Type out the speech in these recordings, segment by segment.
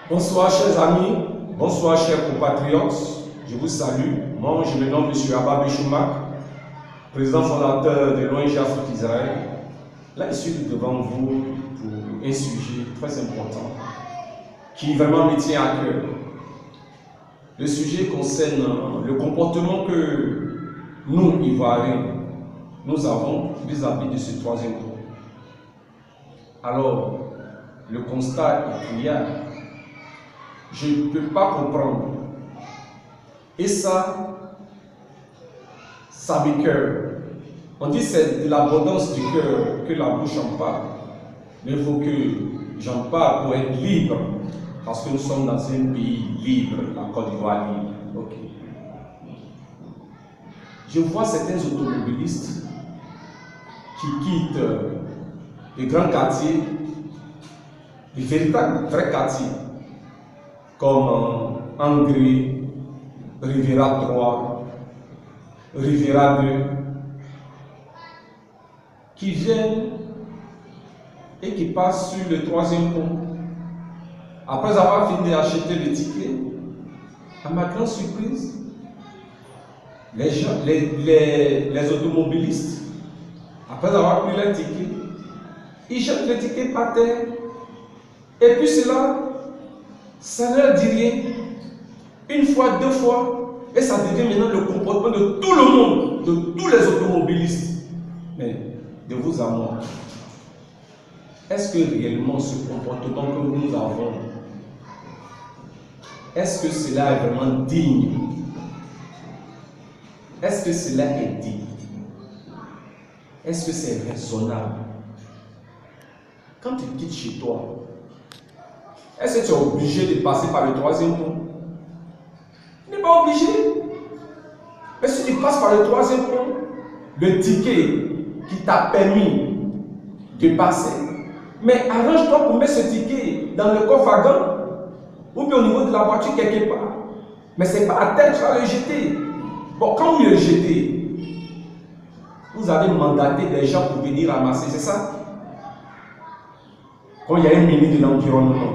Bonsoir chers amis, bonsoir chers compatriotes, je vous salue. Moi je me nomme M. Abba Béchoumak, président fondateur de l'ONG Afrique Israël. Là je suis devant vous pour un sujet très important qui vraiment me tient à cœur. Le sujet concerne le comportement que nous, Ivoiriens, nous avons vis-à-vis de ce troisième tour. Alors, le constat est criard. Je ne peux pas comprendre. Et ça m'écoeure. On dit que c'est de l'abondance du cœur que la bouche en parle. Mais il faut que j'en parle pour être libre. Parce que nous sommes dans un pays libre, la Côte d'Ivoire libre. Okay. Je vois certains automobilistes qui quittent les grands quartiers, les véritables vrais quartiers, comme Angry, Riviera 3, Riviera 2, qui viennent et qui passent sur le troisième pont. Après avoir fini d'acheter le ticket, à ma grande surprise, les automobilistes, après avoir pris leur ticket, ils jettent le ticket par terre. Et puis cela, ça ne leur dit rien. Une fois, deux fois, et ça devient maintenant le comportement de tout le monde, de tous les automobilistes. Mais de vous à moi, est-ce que réellement ce comportement que nous avons, est-ce que cela est vraiment digne? Est-ce que cela est digne? Est-ce que c'est raisonnable? Quand tu quittes chez toi, est-ce que tu es obligé de passer par le troisième pont? Tu n'es pas obligé. Mais si tu passes par le troisième pont, le ticket qui t'a permis de passer, mais arrange-toi pour mettre ce ticket dans le coffre à gants ou bien au niveau de la voiture quelque part. Mais ce n'est pas à terre que tu vas le jeter. Bon, quand vous le jetez, vous avez mandaté des gens pour venir ramasser, c'est ça? Quand il y a un ministre de l'Environnement,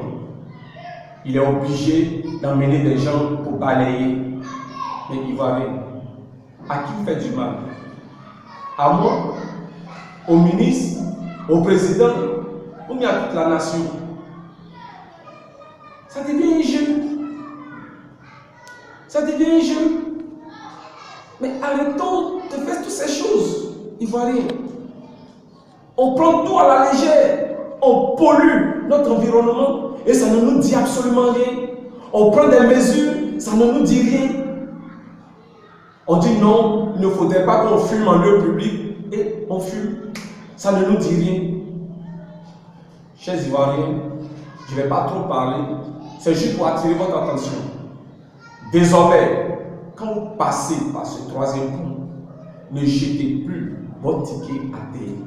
il est obligé d'emmener des gens pour balayer. Mais il va aller. À qui fait du mal? À moi? Au ministre? Au président? Ou bien à toute la nation? Ça devient un jeu. Ça devient un jeu. Mais arrêtons de faire toutes ces choses, Ivoiriens. On prend tout à la légère. On pollue notre environnement et ça ne nous dit absolument rien. On prend des mesures, ça ne nous dit rien. On dit non, il ne faudrait pas qu'on fume en lieu public et on fume. Ça ne nous dit rien. Chers Ivoiriens, je ne vais pas trop parler. C'est juste pour attirer votre attention. Désormais, quand vous passez par ce troisième pont, ne jetez plus votre ticket à terre.